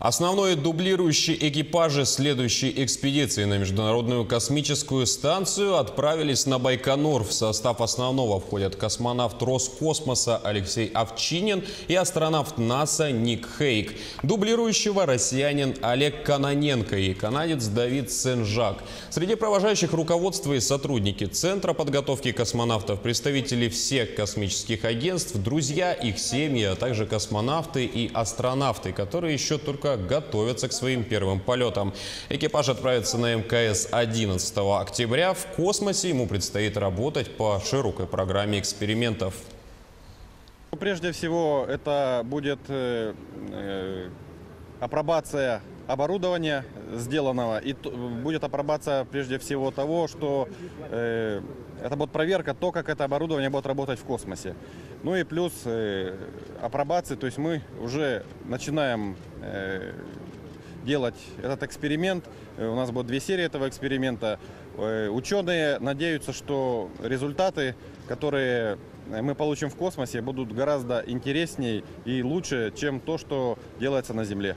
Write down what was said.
Основной дублирующий экипажи следующей экспедиции на Международную космическую станцию отправились на Байконур. В состав основного входят космонавт Роскосмоса Алексей Овчинин и астронавт НАСА Ник Хейк. Дублирующего россиянин Олег Кононенко и канадец Давид Сен-Жак. Среди провожающих руководство и сотрудники Центра подготовки космонавтов, представители всех космических агентств, друзья, их семьи, а также космонавты и астронавты, которые еще только готовятся к своим первым полетам. Экипаж отправится на МКС 11 октября. В космосе ему предстоит работать по широкой программе экспериментов. Прежде всего, это будет апробация оборудования сделанного, и будет апробация прежде всего того, что это будет проверка то, как это оборудование будет работать в космосе. Ну и плюс апробации, то есть мы уже начинаем делать этот эксперимент. У нас будет 2 серии этого эксперимента. Ученые надеются, что результаты, которые мы получим в космосе, будут гораздо интереснее и лучше, чем то, что делается на Земле.